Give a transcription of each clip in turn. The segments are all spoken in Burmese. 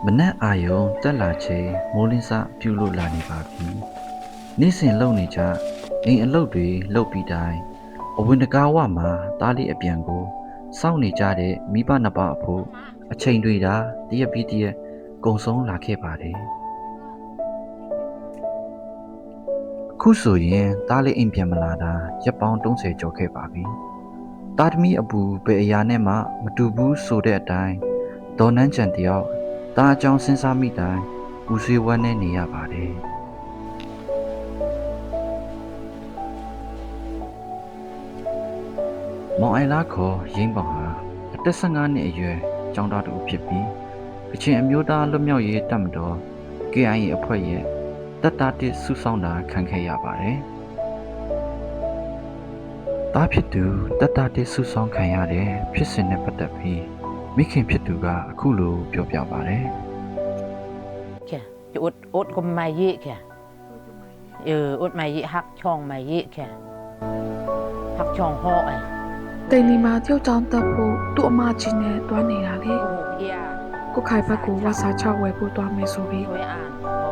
မနက်အာယုံတက်လာချိန်မိုးလင်းစပြုတ်လို့လာနေပါပြီ။နေ့စဉ်လုံနေကြအိမ်အလုပ်တွေလုပ်ပြီးတိုင်းအဝင်တကားဝမှာတားလေးအပြန်ကိုစောင့်နေကြတဲ့မိဘနှစ်ပါးအဖို့အချိန်တွေတရက်ပြီးတရက်ကုံဆုံးလာခဲ့ပါတယ်။အခုဆိုရင်တားလေးအိမ်ပြန်မလာတာရက်ပေါင်း30ကျော်ခဲ့ပါပြီ။တာသမီအပူဘယ်အရာနဲ့မှမတူဘူးဆိုတဲ့အတိုင်းဒေါ်နန်းချန်တယောက်တာအကြောင်းစဉ်းစားမိတိုင်းပူဆွေးဝမ်းနဲ့နေရပါတယ်။မောင်အိုင်လာခေါ်ရင်းပေါင်ဟာအသက်15နှစ်အရွယ်ကျောင်းသားတူဖြစ်ပြီးကချင်အမျိုးသားလွတ်မြောက်ရေးတပ်မတော် KIA အဖွဲ့ရဲ့တပ်သားတစ်စုဆောင်တာခံခဲ့ရပါတယ်။တားဖြစ်သူတပ်သားတစ်စုဆောင်ခံရတဲ့ဖြစ်စဉ်နဲ့ပတ်သက်ပြီးမိခင်ဖြစ်သူကအခုလိုပြောပြပါတယ်။ út com mày gì kìa út mày gì hắc chong mày gì kìa hắc chong họ ấy တိန်လီမှာတယောက်ကြောင့်တက်ဖို့သူ့အမကြီးနဲ့တွားနေတာလေကိုခိုင်ဘက်ကိုဝါစာချဝဲဖို့တွားမယ်ဆိုပြီး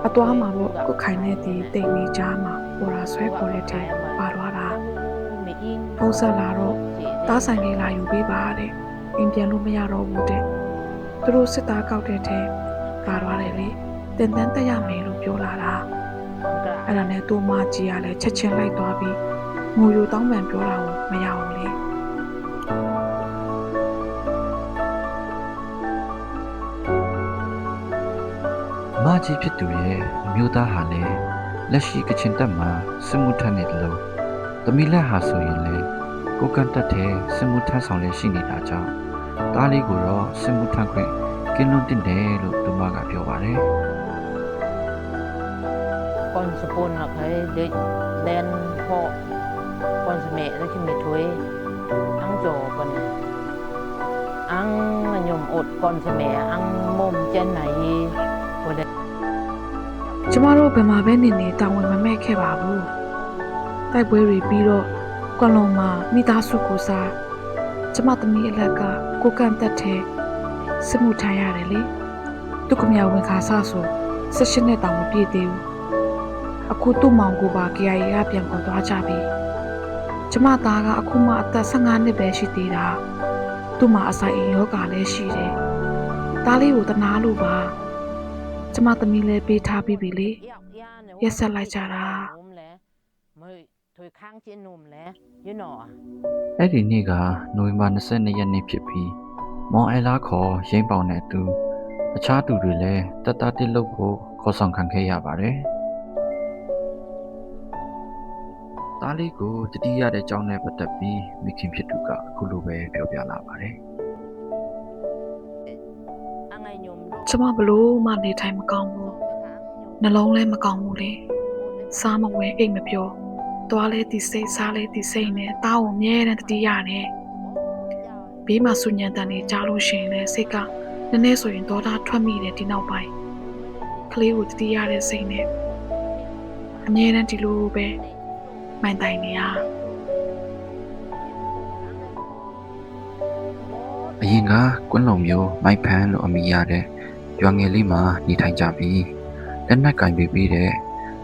အတွားမှာပေါ့ကိုခိုင်နဲ့ဒီတိန်လီကြားမှာပေါ်လာဆွဲခေါ်တဲ့ထဲပါသွားတာဖုန်းဆက်လာတော့တားဆိုင်လေးလာယူပေးပါတဲ့အိမ်ပြန်လို့မရတော့ဘူးတဲ့သူတို့စစ်သားကောက်တဲ့ထဲပါသွားတယ်လေတင်တန်းတက်ရမယ်လို့ပြောလာတာအဲ့ဒါနဲ့သူ့မကြီးကလည်းချက်ချင်းလိုက်သွားပြီးငိုယူတောင်းပန်ပြောတာကိုမရဘူးလေမကြီးဖြစ်သူရဲ့အမျိုးသားဟာလည်းလက်ရှိကချင်တပ်မှာစစ်မှုထမ်းနေတယ်လို့သမီးလက်ဟာဆိုရင်လည်းကိုကန်တက်တဲ့စစ်မှုထမ်းဆောင်လည်းရှိနေတာကြောင့်တားလေးကိုတော့စစ်မှုထမ်းခွင့်ကင်းလွတ်တင်တယ်လို့သူမကပြောပါတယ်။ con spoon là phải để lên họ con mẹ nó chỉ mệt thôi ăn trò con ăn nhom ột con mẹ ăn mồm trên này rồi đấy ကျမတို့ဘယ်မှာပဲနေနေတောင်းဝင်မမဲ့ခဲ့ပါဘူးတိုက်ပွဲတွေပြီးတော့ကွန်လုံမှာမိသားစုကိုစားကျမသမီးအလက်ကကိုကန်တက်တဲ့စစ်မှုထမ်းရတယ်လေသူကမြောင်ဝင်ခါဆဆို16နှစ်တောင်မပြည့်သေးဘူးအခုသူ့မောင်ကိုပါ KIA ကပြန်ခေါ်သွားကြပြီကျမသားကအခုမှအသက်15နှစ်ပဲရှိသေးတာသူ့မှာအဆိုင်ယောဂါလည်းရှိတယ်သားလေးကိုတနာလို့ပါကျမသမီးလည်းပေးထားပြီးပြီလေရက်ဆက်လိုက်ကြတာ thôi kháng trên nùm lẽ với nọ အဲ့ဒီနေ့ကနိုဝင်ဘာ22ရက်နေ့ဖြစ်ပြီးမောင်အိုင်လာခေါ်ရင်းပေါင်နဲ့အတူအခြားသူတွေလည်းတပ်သားတစ်လုပ်ဖို့ခေါ်ဆောင်ခံခဲ့ရပါတယ်။သားလေးကိုတတိယတဲ့အကြောင်းနဲ့ပတ်သက်ပြီးမိခင်ဖြစ်သူကအခုလိုပဲပြောပြလာပါတယ်။ ကျမဘလို့မှနေထိုင်မကောင်းဘူးနှလုံးလည်းမကောင်းဘူးလေစားမဝင်အိတ်မပြောသွားလဲဒီစိတ်စားလဲဒီစိတ်နဲ့တားကိုမြဲတမ်းတတိယနဲ့ဘေးမှာဆူညံတန်နေကြားလို့ရှိရင်လည်းစိတ်ကနည်းနည်းဆိုရင်ဒေါသထွက်မိတယ်ဒီနောက်ပိုင်းကလေးကိုတတိယတဲ့စိတ်နဲ့အမြဲတမ်းဒီလိုပဲမှန်တိုင်နေရ အရင်ကကွန်းလုံမျိုးမိုက်ဖန်းလို့အမည်ရတဲ့ရွာငယ်လေးမှာနေထိုင်ကြပြီးလက်နက်ကင်ပေးပြီးတဲ့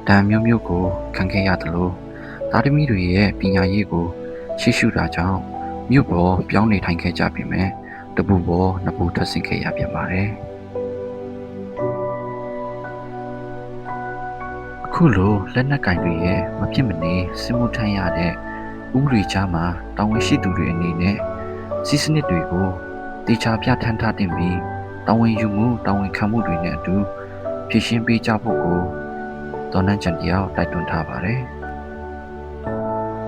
ဒဏ်မျိုးမျိုးကိုခံခဲ့ရတယ်လို့သားသမီးတွေရဲ့ပညာရေးကိုရှိရှုတာကြောင့်မြို့ပေါ်ပြောင်းနေထိုင်ခဲ့ကြပြီမဲ့တပူပေါ်နှစ်ပူထပ်ဆင့်ခဲ့ရပြန်ပါတယ်အခုလိုလက်နက်ကင်တွေရဲ့မဖြစ်မနေစစ်မှုထမ်းရတဲ့ဥပဒေချမှာတာဝန်ရှိသူတွေအနေနဲ့စီးစနစ်တွေကိုတေချာပြဋ္ဌာန်းထားတင်ပြီးတာဝန်ယူမှုတာဝန်ခံမှုတွေနဲ့အတူဖြည့်ရှင်းပေးကြဖို့ကိုဒေါ်နန်းချန်တယောက်တိုက်တွန်းထားပါတယ်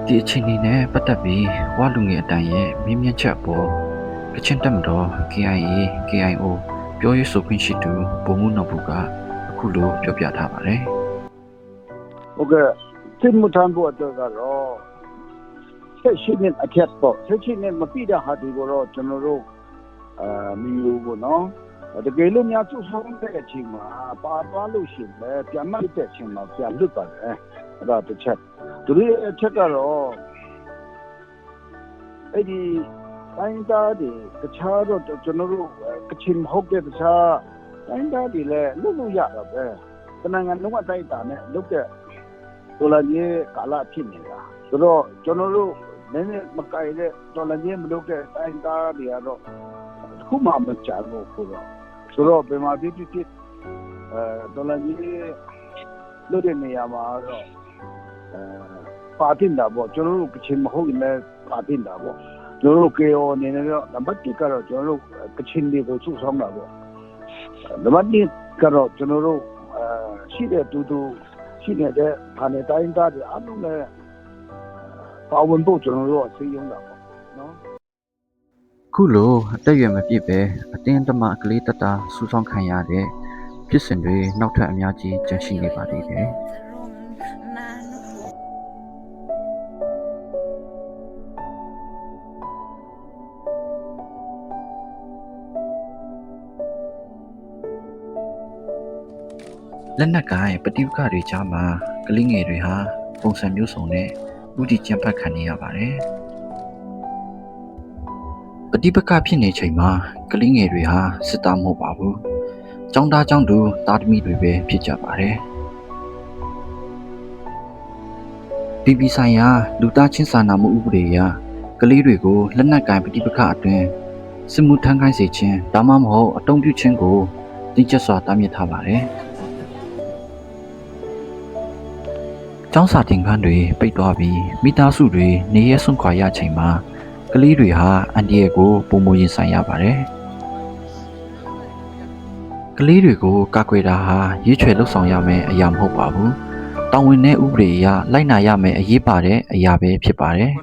ဒီအခြေအနေနဲ့ပတ်သက်ပြီးဝလူငယ်အတန်းရဲ့မြင့်မြတ်ချက်အပေါ်ကချင်တပ်မတော် KIA KIO ပြောရေးဆိုခွင့်ရှိသူဗိုလ်မှူးနော်ဘူးကအခုလိုပြောပြထားပါတယ်ဟုတ်ကဲ့စစ်မှုထမ်းဖို့အတွက်ကတော့ဆက်ရှိနေအထက်ပေါ့ဆက်ရှိနေမပြည့်တဲ့ဟာဒီကိုတော့ကျွန်တော်တို့မီယူကိုနော်တကယ်လို့များသူ့ဆောင်တဲ့အချိန်မှာပါသွားလို့ရှိရင်ပြန်မတဲ့အချိန်မှာပြန်လွတ်ပါတယ်အဲ့ဒါတစ်ချက်သူရဲ့အချက်ကတော့အဲ့ဒီတိုင်းသားတွေတခြားတော့ကျွန်တော်တို့ကချင်ဟုတ်တဲ့တခြား တိုင်းသားတွေလည်းလုပ်လို့ရတာပဲတနင်္ဂနွေလုံးဝတိုက်တာနဲ့လုပ်တဲ့ဒေါ်လာကြီးကာလဖြစ်နေတာဆိုတော့ကျွန်တော်တို့နည်းနည်းမကြိုက်တဲ့ဒေါ်လာကြီးမလုပ်တဲ့တိုင်းသားတွေကတော့ခုမှမချဘူးဆိုတော့ဘယ်မှာဖြစ်ဒေါ်လာကြီးလုပ်တဲ့နေရာမှာတော့ပါတင်တာပေါ့ကျွန်တော်တို့ကချင်မဟုတ်ရင်လည်းပါတင်တာပေါ့ကျွန်တော်တို့ KO အနေနဲ့တော့နံပါတ်1ကတော့ကျွန်တော်တို့ကချင်တွေကိုစုဆောင်းတာပေါ့နံပါတ်2ကတော့ကျွန်တော်တို့ရှိတဲ့တူရှိနေတဲ့ဌာနတိုင်းသားတွေအားလုံးလည်းပါဝင်ဖို့ကျွန်တော်တို့အစည်းအရုံးတာပေါ့နော် ခုလိုအသက်အရွယ်မပြည့်ပဲအတင်းတမကလေးတတစူးစောင်းခံရတဲ့ဖြစ်စဉ်တွေနောက်ထပ်အများကြီးကျန်ရှိနေပါသေးတယ်လက်နက်ကိုင်ပဋိပက္ခတွေကြားမှာကလေးငယ်တွေဟာပုံစံမျိုးစုံနဲ့ဥတီကျန်းဖတ်ခံနေရပါတယ်ပဋိပက္ခဖြစ်နေချိန်မှာကလေးငယ်တွေဟာစစ်သားမဟုတ်ပါဘူး။ကျောင်းသားကျောင်းသူသားသမီးတွေပဲဖြစ်ကြပါတယ်။ပြည်ပဆိုင်ရာလူသားချင်းစာနာမှုဥပဒေအရကလေးတွေကိုလက်နက်ကင်ပဋိပက္ခအတွင်းစစ်မှုထမ်းခိုင်းစေခြင်းဒါမှမဟုတ်အတုံးပြုခြင်းကိုတင်းကျပ်စွာတားမြစ်ထားပါတယ်။ကျောင်းစာသင်ခန်းတွေပိတ်သွားပြီးမိသားစုတွေနေရဲစွန့်ခွာရချိန်မှာကလေးတွေဟာအန်တီရဲ့ကိုပုံမရင်ဆိုင်ရပါတယ်။ကလေးတွေကိုကာကွယ်တာဟာရွေးချယ်လှုပ်ဆောင်ရမယ့်အရာမဟုတ်ပါဘူး။တာဝန်နဲ့ဥပဒေအရလိုက်နာရမယ့်အရေးပါတဲ့အရာပဲဖြစ်ပါတယ်။